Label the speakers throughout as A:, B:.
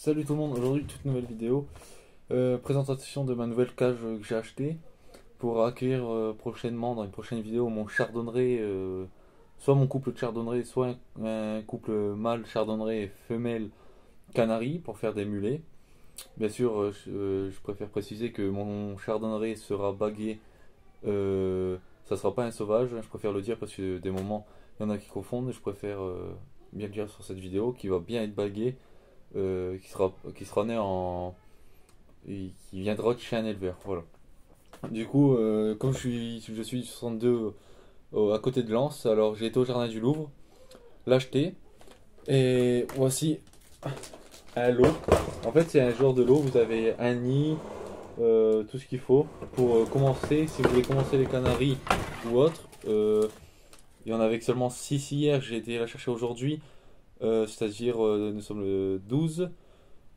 A: Salut tout le monde, aujourd'hui toute nouvelle vidéo, présentation de ma nouvelle cage que j'ai achetée pour accueillir prochainement dans une prochaine vidéo mon chardonneret, soit mon couple de chardonneret, soit un couple mâle chardonneret et femelle canari pour faire des mulets. Bien sûr, je préfère préciser que mon chardonneret sera bagué, ça sera pas un sauvage, hein, je préfère le dire parce que des moments il y en a qui confondent, je préfère bien le dire sur cette vidéo, qui va bien être bagué, qui sera né et qui viendra de chez un éleveur. Voilà. Du coup, comme je suis du 62 à côté de Lens, alors j'ai été au jardin du Louvre, l'acheter, et voici un lot. En fait, c'est un genre de lot, vous avez un nid, tout ce qu'il faut pour commencer. Si vous voulez commencer les canaries ou autre, il y en avait que seulement 6 hier, j'ai été la chercher aujourd'hui, c'est-à-dire nous sommes le 12.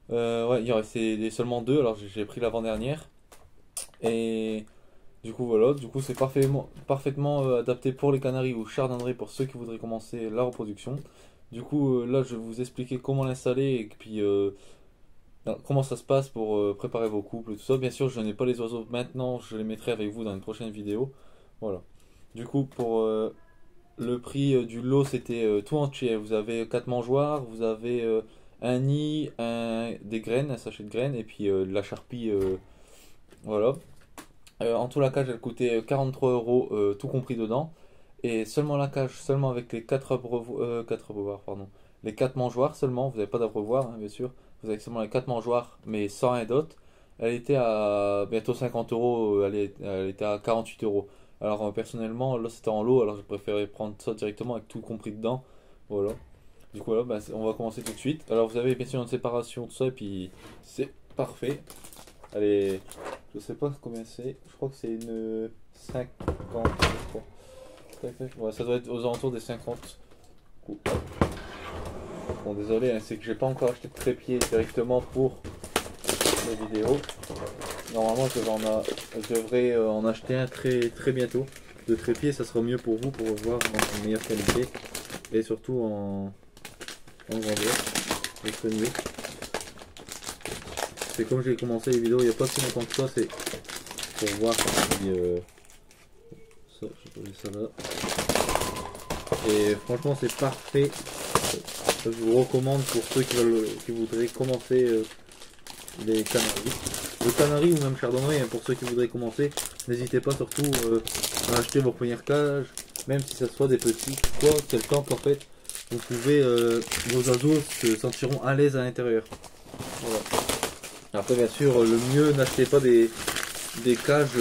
A: Ouais, il en restait seulement deux, alors j'ai pris l'avant-dernière. Et du coup, voilà, du coup, c'est parfaitement adapté pour les canaris ou chardonnerets pour ceux qui voudraient commencer la reproduction. Du coup, là, je vais vous expliquer comment l'installer et puis comment ça se passe pour préparer vos couples, tout ça. Bien sûr, je n'ai pas les oiseaux maintenant, je les mettrai avec vous dans une prochaine vidéo. Voilà. Du coup, pour le prix du lot, c'était tout entier. Vous avez 4 mangeoires, vous avez un nid, des graines, un sachet de graines, et puis de la charpie. Voilà. En tout, la cage, elle coûtait 43 euros, tout compris dedans. Et seulement la cage, seulement avec les 4 abreuvoirs, pardon. Les 4 mangeoires seulement, vous n'avez pas d'abreuvoir, hein, bien sûr. Vous avez seulement les 4 mangeoires, mais sans un dot. Elle était à bientôt 50 euros, elle était à 48 euros. Alors personnellement, là c'était en lot, alors je préférais prendre ça directement avec tout compris dedans. Voilà. Du coup, là, bah, on va commencer tout de suite. Alors vous avez bien sûr une séparation, tout ça, et puis c'est parfait. Allez, je sais pas combien c'est, je crois que c'est une 50, je crois. Ouais, ça doit être aux alentours des 50. Bon, désolé, hein, c'est que j'ai pas encore acheté de trépied directement pour la vidéo. Normalement, je devrais en acheter un très, très bientôt. De trépied, ça sera mieux pour vous pour voir en meilleure qualité et surtout en grandeur. Mieux. C'est comme j'ai commencé les vidéos il n'y a pas si longtemps que ça, c'est pour voir si ça, je vais ça là. Et franchement, c'est parfait. Je vous recommande pour ceux qui voudraient commencer les canaris. Le canari ou même chardonneret, hein, pour ceux qui voudraient commencer, n'hésitez pas surtout à acheter vos premières cages, même si ça soit des petits, quoi, quel temps qu'en fait, vous pouvez, vos oiseaux se sentiront à l'aise à l'intérieur. Voilà. Après, bien sûr, le mieux, n'achetez pas des cages,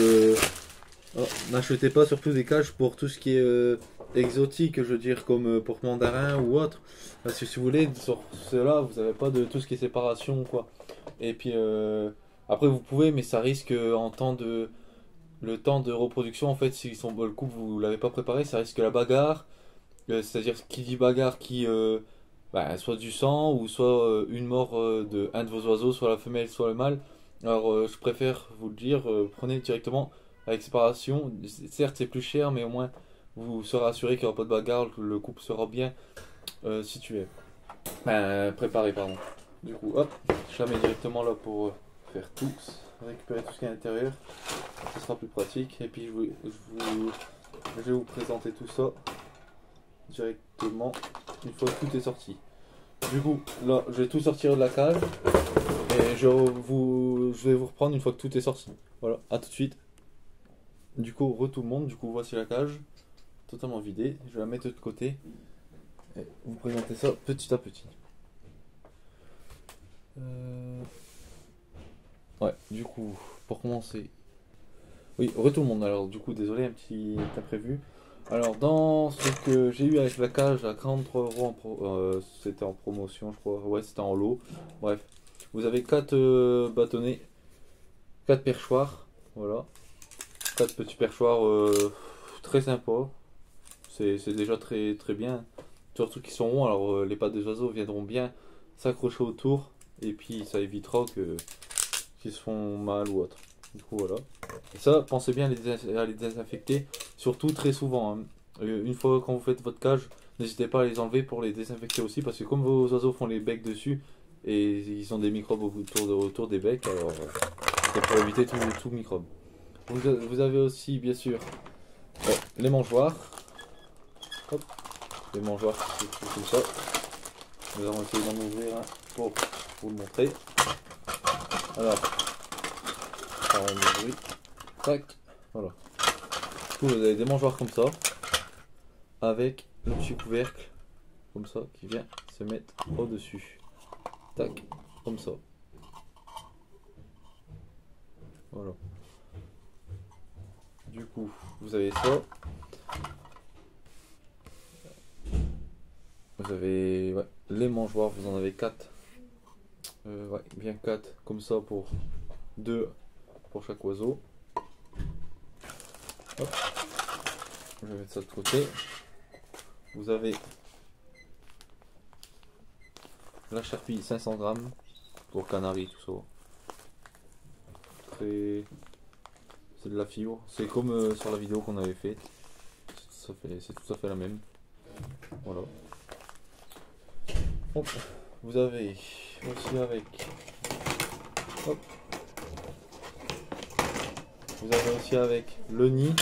A: n'achetez pas surtout des cages pour tout ce qui est exotique, je veux dire, comme porte-mandarin ou autre. Parce que si vous voulez, sur cela, vous n'avez pas de tout ce qui est séparation, quoi. Et puis, après, vous pouvez, mais ça risque le temps de reproduction, en fait, si le couple, vous l'avez pas préparé, ça risque la bagarre. C'est-à-dire, qui dit bagarre, soit du sang, ou soit une mort de un de vos oiseaux, soit la femelle, soit le mâle. Alors, je préfère vous le dire, prenez directement avec séparation. Certes, c'est plus cher, mais au moins, vous serez assuré qu'il n'y aura pas de bagarre, que le couple sera bien situé. Préparé, pardon. Du coup, hop, je la mets directement là pour faire tout, récupérer tout ce qui est à l'intérieur. Ce sera plus pratique. Et puis, je vais vous présenter tout ça directement une fois que tout est sorti. Du coup, là, je vais tout sortir de la cage et je vais vous reprendre une fois que tout est sorti. Voilà, à tout de suite. Du coup, tout le monde, du coup, voici la cage totalement vidée. Je vais la mettre de côté et vous présenter ça petit à petit. Ouais, du coup, pour commencer. Oui, tout le monde. Alors, du coup, désolé, un petit imprévu. Alors, dans ce que j'ai eu avec la cage à 43 euros, c'était en promotion, je crois. Ouais, c'était en lot. Bref, vous avez 4 bâtonnets, 4 perchoirs. Voilà, 4 petits perchoirs très sympas. C'est déjà très, très bien. Surtout qu'ils sont ronds, alors les pattes des oiseaux viendront bien s'accrocher autour. Et puis, ça évitera qu'ils se font mal ou autre. Du coup, voilà. Et ça, pensez bien à les désinfecter, surtout très souvent, hein. Une fois quand vous faites votre cage, n'hésitez pas à les enlever pour les désinfecter aussi, parce que comme vos oiseaux font les becs dessus, et ils ont des microbes autour des becs, alors c'est pour éviter tout microbe. Vous avez aussi bien sûr les mangeoires. Hop, les mangeoires comme ça. Nous allons essayer d'en ouvrir un pour vous le montrer. Alors, ça rend le bruit. Tac, voilà. Du coup, vous avez des mangeoires comme ça, avec le petit couvercle, comme ça, qui vient se mettre au-dessus. Tac, comme ça. Voilà. Du coup, vous avez ça. Vous avez les mangeoires, vous en avez 4. Ouais, bien 4, comme ça pour 2 pour chaque oiseau. Hop. Je vais mettre ça de côté. Vous avez la charpie 500 grammes pour canaris, tout ça. C'est de la fibre. C'est comme sur la vidéo qu'on avait faite. C'est tout à fait la même. Voilà. Hop. Vous avez aussi avec. Hop. Vous avez aussi avec le nid.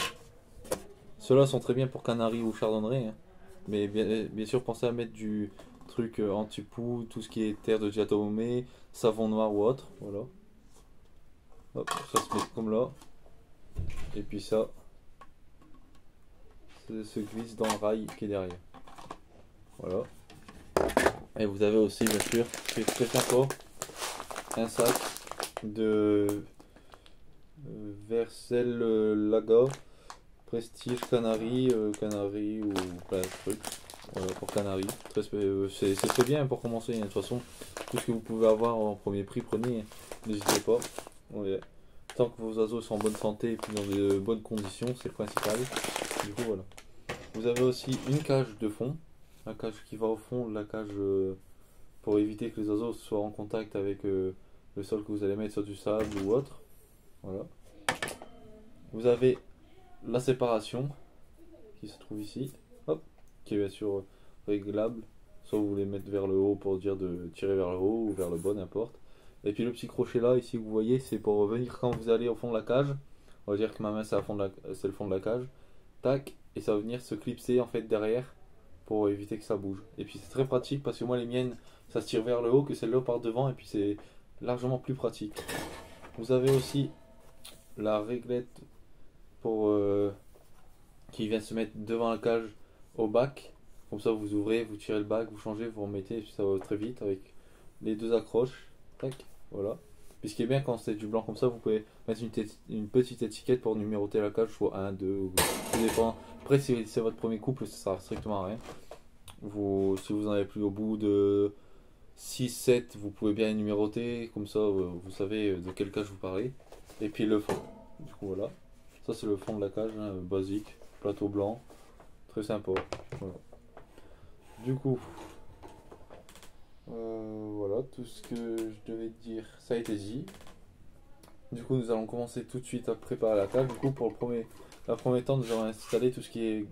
A: Ceux-là sont très bien pour canaris ou chardonneret. Hein. Mais bien sûr, pensez à mettre du truc anti-poux, tout ce qui est terre de diatomée, savon noir ou autre. Voilà. Hop, ça se met comme là. Et puis ça se glisse dans le rail qui est derrière. Voilà. Et vous avez aussi, bien sûr, qui est très sympa, un sac de Vercel Laga Prestige Canary, Canary ou plein de trucs. Voilà, pour Canary. C'est très bien pour commencer. Hein. De toute façon, tout ce que vous pouvez avoir en premier prix, prenez. N'hésitez pas. Ouais. Tant que vos oiseaux sont en bonne santé et puis dans de bonnes conditions, c'est le principal. Du coup, voilà. Vous avez aussi une cage de fond. La cage qui va au fond, la cage pour éviter que les oiseaux soient en contact avec le sol que vous allez mettre sur du sable ou autre. Voilà. Vous avez la séparation qui se trouve ici, hop, qui est bien sûr réglable. Soit vous voulez mettre vers le haut pour dire de tirer vers le haut ou vers le bas, n'importe. Et puis le petit crochet là, ici que vous voyez, c'est pour revenir quand vous allez au fond de la cage. On va dire que ma main c'est le fond de la cage. Tac, et ça va venir se clipser en fait derrière pour éviter que ça bouge. Et puis c'est très pratique parce que moi les miennes ça se tire vers le haut, que celle-là part devant et puis c'est largement plus pratique. Vous avez aussi la réglette pour qui vient se mettre devant la cage au bac. Comme ça vous ouvrez, vous tirez le bac, vous changez, vous remettez et puis ça va très vite avec les deux accroches. Tac, voilà. Puis ce qui est bien quand c'est du blanc comme ça, vous pouvez mettre une petite étiquette pour numéroter la cage, soit 1, 2, ou tout dépend. Après si c'est votre premier couple, ça sert strictement à rien. Si vous en avez plus au bout de 6, 7, vous pouvez bien numéroter, comme ça vous savez de quelle cage vous parlez. Et puis le fond, du coup voilà. Ça c'est le fond de la cage, hein, basique, plateau blanc, très sympa. Voilà. Du coup, voilà tout ce que je devais dire, ça a été dit. Du coup nous allons commencer tout de suite à préparer la cage. Du coup pour la première temps nous allons installer tout ce qui est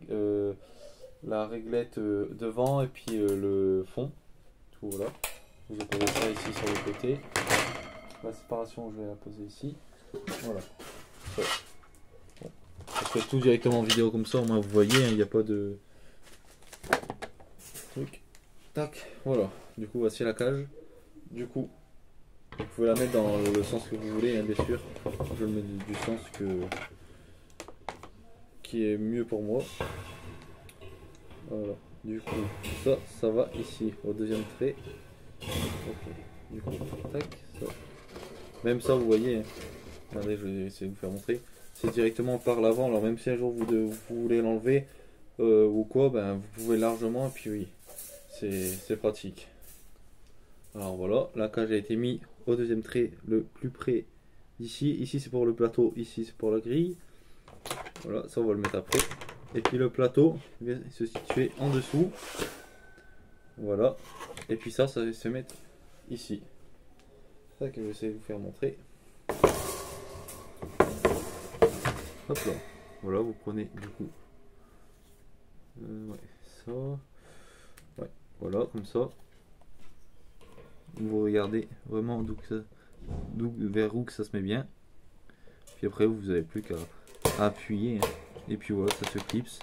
A: la réglette devant et puis le fond. Tout voilà. Vous posez ça ici sur le côté. La séparation je vais la poser ici. Voilà. Ouais. Bon. Je fais tout directement en vidéo comme ça, au moins vous voyez, il n'y a pas de truc. Tac, voilà. Du coup voici la cage. Du coup, vous pouvez la mettre dans le sens que vous voulez, hein, bien sûr. Je le mets du sens qui est mieux pour moi. Voilà. Du coup, ça va ici, au deuxième trait. Ok. Du coup, tac, ça. Même ça, vous voyez. Hein. Regardez, je vais essayer de vous faire montrer. C'est directement par l'avant. Alors même si un jour vous voulez l'enlever ou quoi, ben vous pouvez largement. Et puis oui, c'est pratique. Alors voilà, la cage a été mise au deuxième trait le plus près d'ici. Ici c'est pour le plateau, ici c'est pour la grille. Voilà, ça on va le mettre après. Et puis le plateau vient se situer en dessous. Voilà. Et puis ça va se mettre ici. C'est ça que je vais essayer de vous faire montrer. Hop là. Voilà, vous prenez du coup. Ouais, ça. Ouais, voilà, comme ça. vous regardez vraiment vers où que ça se met bien. Puis après vous n'avez plus qu'à appuyer, hein. Et puis voilà, ça se clipse.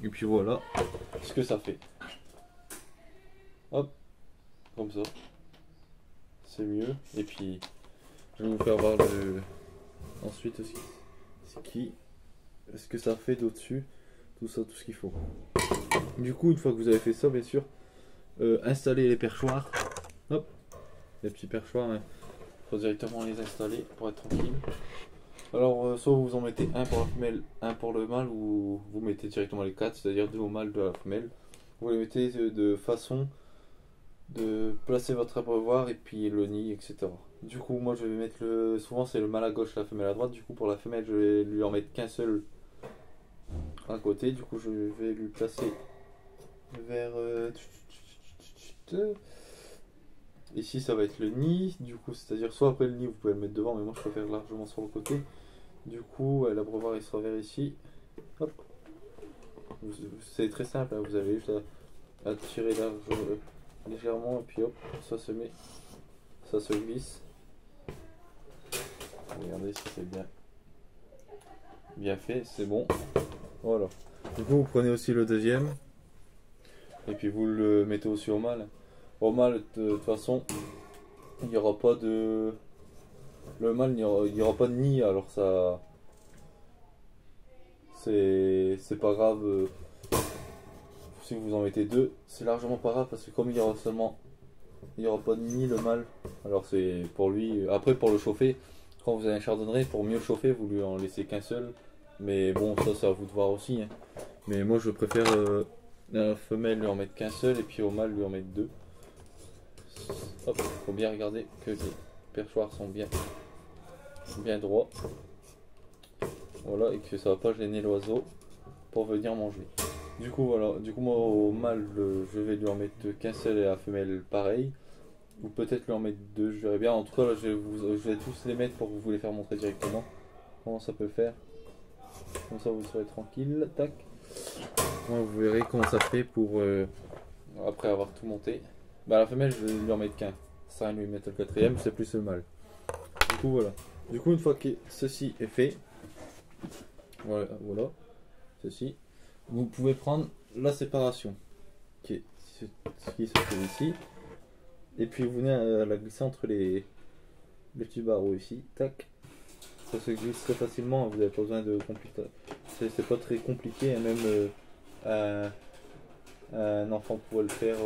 A: Et puis voilà ce que ça fait. Hop, comme ça. C'est mieux. Et puis je vais vous faire voir ensuite aussi ce que ça fait d'au-dessus. Tout ça, tout ce qu'il faut. Du coup, une fois que vous avez fait ça, bien sûr, installer les perchoirs. Hop, les petits perchoirs, il faut directement les installer pour être tranquille. Alors, soit vous en mettez un pour la femelle, un pour le mâle, ou vous mettez directement les quatre, c'est-à-dire deux au mâle, deux à la femelle. Vous les mettez de façon de placer votre abreuvoir et puis le nid, etc. Du coup, moi je vais mettre souvent c'est le mâle à gauche, la femelle à droite. Du coup, pour la femelle, je vais lui en mettre qu'un seul à côté. Du coup, je vais lui placer vers ici, ça va être le nid. Du coup, c'est-à-dire soit après le nid, vous pouvez le mettre devant, mais moi je préfère largement sur le côté. Du coup, l'abreuvoir il sera vers ici. Hop. C'est très simple, hein. Vous avez juste à tirer légèrement et puis hop, ça se met, ça se glisse. Regardez si c'est bien fait, c'est bon. Voilà. Du coup, vous prenez aussi le deuxième et puis vous le mettez aussi au mâle. Au mâle, de toute façon, il n'y aura pas de. Le mâle, il n'y aura pas de nid, alors ça. C'est pas grave. Si vous en mettez deux, c'est largement pas grave parce que comme il y aura pas de nid le mâle, alors c'est pour lui. Après, pour le chauffer, quand vous avez un chardonneret, pour mieux le chauffer, vous lui en laissez qu'un seul. Mais bon, ça c'est à vous de voir aussi, hein. Mais moi je préfère la femelle lui en mettre qu'un seul et puis au mâle lui en mettre deux. Hop, faut bien regarder que les perchoirs sont bien droits. Voilà, et que ça va pas gêner l'oiseau pour venir manger. Du coup voilà, moi au mâle je vais lui en mettre qu'un seul et à la femelle pareil. Ou peut-être lui en mettre deux, je verrai bien. En tout cas là, je vais tous les mettre pour vous les faire montrer directement comment ça peut faire. Comme ça vous serez tranquille. Tac. Moi, vous verrez comment ça fait pour après avoir tout monté. Bah la femelle je vais lui en mettre qu'un. Ça sert à rien de lui mettre le quatrième, c'est plus le mâle. Du coup voilà. Du coup une fois que ceci est fait, voilà, ceci, vous pouvez prendre la séparation qui se fait ici. Et puis vous venez à la glisser entre les petits barreaux ici. Tac. Ça se glisse très facilement, vous n'avez pas besoin de compliquer. C'est pas très compliqué, hein, même un enfant pourrait le faire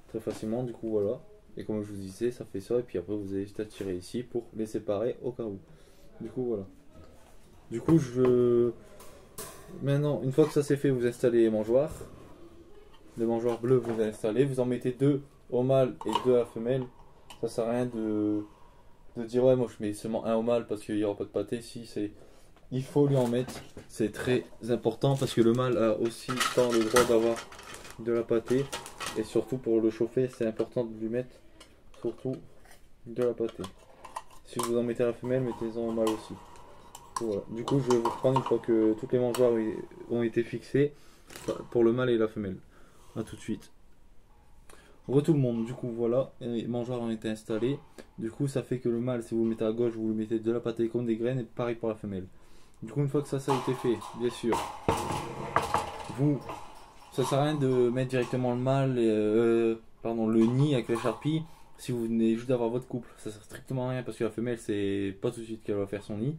A: très facilement. Du coup voilà. Et comme je vous disais, ça fait ça. Et puis après vous avez juste à tirer ici pour les séparer au cas où. Du coup voilà. Du coup maintenant, une fois que ça c'est fait, vous installez les mangeoires. Les mangeoires bleus vous les installez. Vous en mettez deux au mâle et deux à la femelle. Ça sert à rien de dire ouais moi je mets seulement un au mâle parce qu'il n'y aura pas de pâté. Si il faut lui en mettre, c'est très important parce que le mâle a aussi tant le droit d'avoir de la pâtée et surtout pour le chauffer c'est important de lui mettre surtout de la pâtée. Si vous en mettez à la femelle, mettez-en au mâle aussi. Voilà. Du coup je vais vous reprendre une fois que toutes les mangeoires ont été fixées pour le mâle et la femelle. A tout de suite. Re tout le monde, du coup voilà, les mangeoires ont été installés. Du coup ça fait que le mâle, si vous le mettez à gauche, vous lui mettez de la pâtée comme des graines, et pareil pour la femelle. Du coup une fois que ça a été fait, bien sûr, ça sert à rien de mettre directement le mâle, le nid avec la charpie. Si vous venez juste d'avoir votre couple, ça sert strictement à rien parce que la femelle c'est pas tout de suite qu'elle va faire son nid.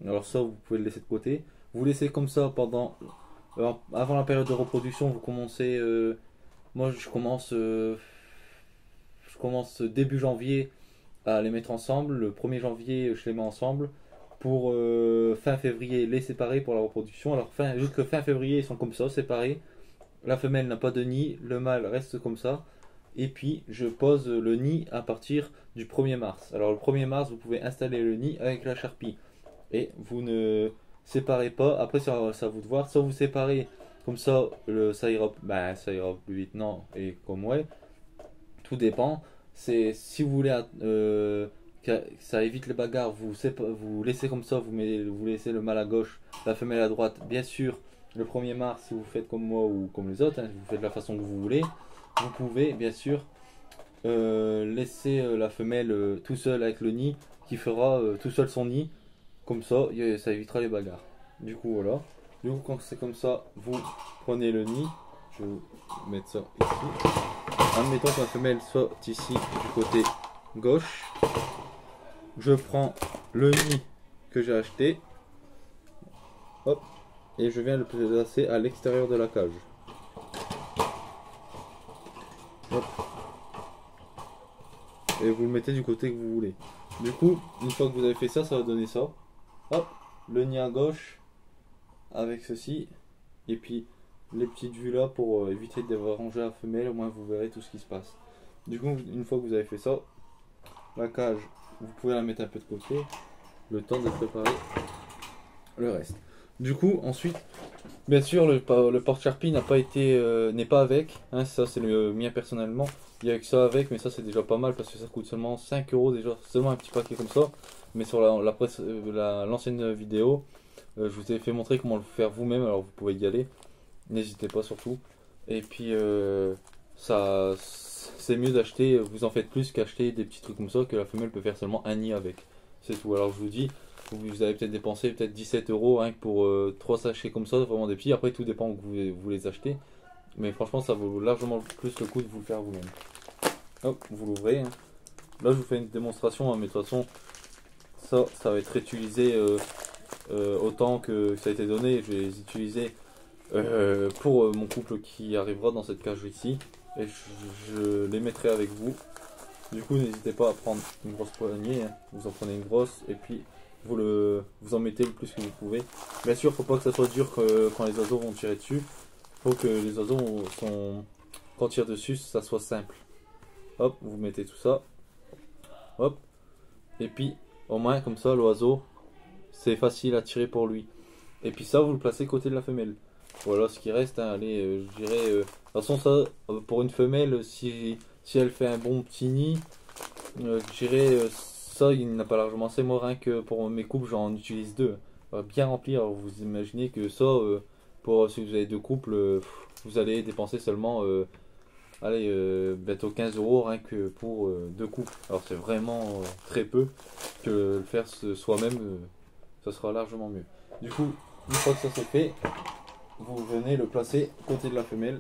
A: Alors ça vous pouvez le laisser de côté. Vous laissez comme ça avant la période de reproduction, vous commencez... moi je commence début janvier à les mettre ensemble. Le 1er janvier je les mets ensemble. Pour fin février les séparer pour la reproduction. Alors jusque fin février ils sont comme ça, séparés. La femelle n'a pas de nid, le mâle reste comme ça. Et puis je pose le nid à partir du 1er mars. Alors le 1er mars vous pouvez installer le nid avec la charpie. Et vous ne séparez pas. Après c'est à vous de voir. Soit vous séparez comme ça, ça ira plus vite, non. Et comme ouais, tout dépend. C'est si vous voulez que ça évite les bagarres, vous laissez comme ça, vous laissez le mâle à gauche, la femelle à droite. Bien sûr, le 1er mars, si vous faites comme moi ou comme les autres, hein, vous faites de la façon que vous voulez, vous pouvez bien sûr laisser la femelle tout seul avec le nid, qui fera tout seul son nid. Comme ça, ça évitera les bagarres. Du coup, voilà. Du coup, quand c'est comme ça, vous prenez le nid. Je vais vous mettre ça ici. Admettons que la femelle soit ici du côté gauche. Je prends le nid que j'ai acheté. Hop. Et je viens le placer à l'extérieur de la cage. Hop. Et vous le mettez du côté que vous voulez. Du coup, une fois que vous avez fait ça, ça va donner ça. Hop, le nid à gauche avec ceci. Et puis les petites vues là pour éviter de déranger la femelle. Au moins vous verrez tout ce qui se passe. Du coup, une fois que vous avez fait ça, la cage, vous pouvez la mettre un peu de côté. Le temps de préparer le reste. Du coup, ensuite, bien sûr, le porte-charpie n'a pas été, n'est pas avec. Hein, ça, c'est le mien personnellement. Il y a que ça avec, mais ça, c'est déjà pas mal parce que ça coûte seulement 5 euros déjà. Seulement un petit paquet comme ça. Mais sur l'ancienne vidéo, je vous ai fait montrer comment le faire vous-même. Alors, vous pouvez y aller. N'hésitez pas surtout. Et puis, ça, c'est mieux d'acheter. Vous en faites plus qu'acheter des petits trucs comme ça que la femelle peut faire seulement un nid avec. C'est tout. Alors, je vous dis. Vous avez peut-être dépensé peut-être 17 euros hein, pour 3 sachets comme ça, vraiment des petits. Après, tout dépend où vous les achetez. Mais franchement, ça vaut largement plus le coup de vous le faire vous-même. Hop, vous l'ouvrez. Hein. Là, je vous fais une démonstration, hein, mais de toute façon, ça va être réutilisé autant que ça a été donné. Je vais les utiliser pour mon couple qui arrivera dans cette cage ici. Et je les mettrai avec vous. Du coup, n'hésitez pas à prendre une grosse poignée. Hein. Vous en prenez une grosse et puis vous en mettez le plus que vous pouvez. Bien sûr, faut pas que ça soit dur quand les oiseaux vont tirer dessus. Faut que les oiseaux quand on tire dessus, ça soit simple. Hop, vous mettez tout ça. Hop. Et puis, au moins, comme ça, l'oiseau, c'est facile à tirer pour lui. Et puis ça, vous le placez côté de la femelle. Voilà ce qui reste. Hein. Allez, je dirais... de toute façon, ça, pour une femelle, si elle fait un bon petit nid, je dirais... ça, il n'a pas largement assez. Moi, rien que pour mes couples, j'en utilise deux. Bien rempli. Alors, vous imaginez que ça, pour si vous avez deux couples, vous allez dépenser seulement allez, bientôt 15 euros rien que pour deux couples. Alors, c'est vraiment très peu que le faire soi-même, ça sera largement mieux. Du coup, une fois que ça c'est fait, vous venez le placer côté de la femelle.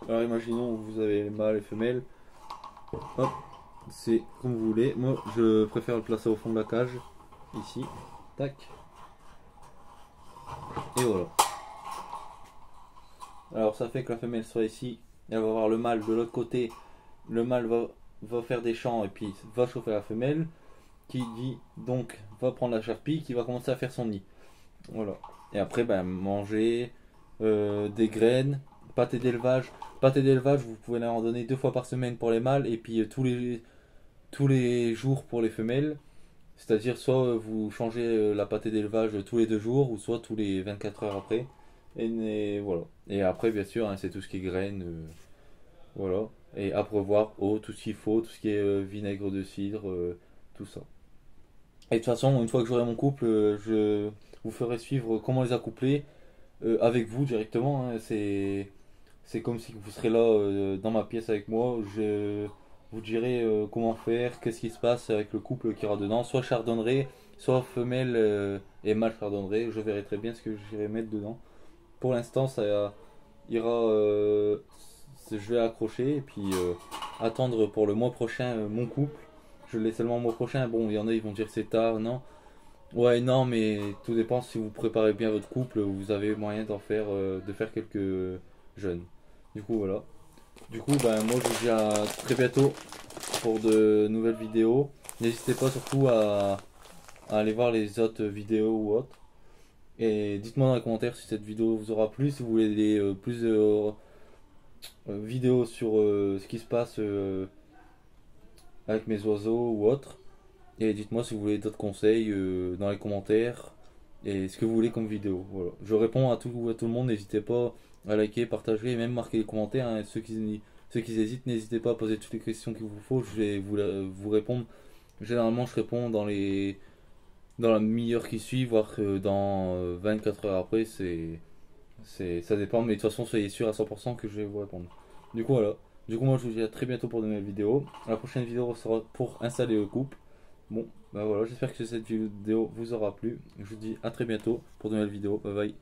A: Alors, imaginons que vous avez les mâles et femelles. Hop. C'est comme vous voulez. Moi, je préfère le placer au fond de la cage. Ici. Tac. Et voilà. Alors, ça fait que la femelle soit ici. Elle va voir le mâle de l'autre côté. Le mâle va faire des chants et puis va chauffer la femelle. Qui dit donc va prendre la charpie qui va commencer à faire son nid. Voilà. Et après, ben, manger des graines, pâté d'élevage. Pâté d'élevage, vous pouvez en donner 2 fois par semaine pour les mâles et puis tous les jours pour les femelles. C'est-à-dire soit vous changez la pâtée d'élevage tous les 2 jours ou soit tous les 24 heures après. Et voilà. Et après bien sûr hein, c'est tout ce qui est graines. Voilà. Et abreuvoir, eau, tout ce qu'il faut, tout ce qui est vinaigre de cidre, tout ça. Et de toute façon, une fois que j'aurai mon couple, je vous ferai suivre comment les accoupler avec vous directement. Hein. C'est comme si vous serez là dans ma pièce avec moi. Je vous dirai comment faire, qu'est-ce qui se passe avec le couple qui ira dedans. Soit chardonneret, soit femelle et mâle chardonneret. Je verrai très bien ce que j'irai mettre dedans. Pour l'instant, ça ira. Je vais accrocher et puis attendre pour le mois prochain mon couple. Je l'ai seulement le mois prochain. Bon, il y en a, ils vont dire que c'est tard, non? Ouais, non, mais tout dépend si vous préparez bien votre couple, vous avez moyen de faire quelques jeunes. Du coup, voilà. Du coup, ben, moi je vous dis à très bientôt pour de nouvelles vidéos. N'hésitez pas surtout à aller voir les autres vidéos ou autres. Et dites-moi dans les commentaires si cette vidéo vous aura plu, si vous voulez plus de vidéos sur ce qui se passe avec mes oiseaux ou autres. Et dites-moi si vous voulez d'autres conseils dans les commentaires et ce que vous voulez comme vidéo. Voilà. Je réponds à tout le monde, n'hésitez pas à liker, partager et même marquer les commentaires. Hein. Ceux qui hésitent, n'hésitez pas à poser toutes les questions qu'il vous faut, je vais vous répondre. Généralement, je réponds dans la demi-heure qui suit, voire que dans 24 heures après, ça dépend, mais de toute façon, soyez sûr à 100% que je vais vous répondre. Du coup, voilà. Du coup, moi je vous dis à très bientôt pour de nouvelles vidéos. La prochaine vidéo sera pour installer le couple. Bon, bah voilà, j'espère que cette vidéo vous aura plu. Je vous dis à très bientôt pour de nouvelles vidéos. Bye bye.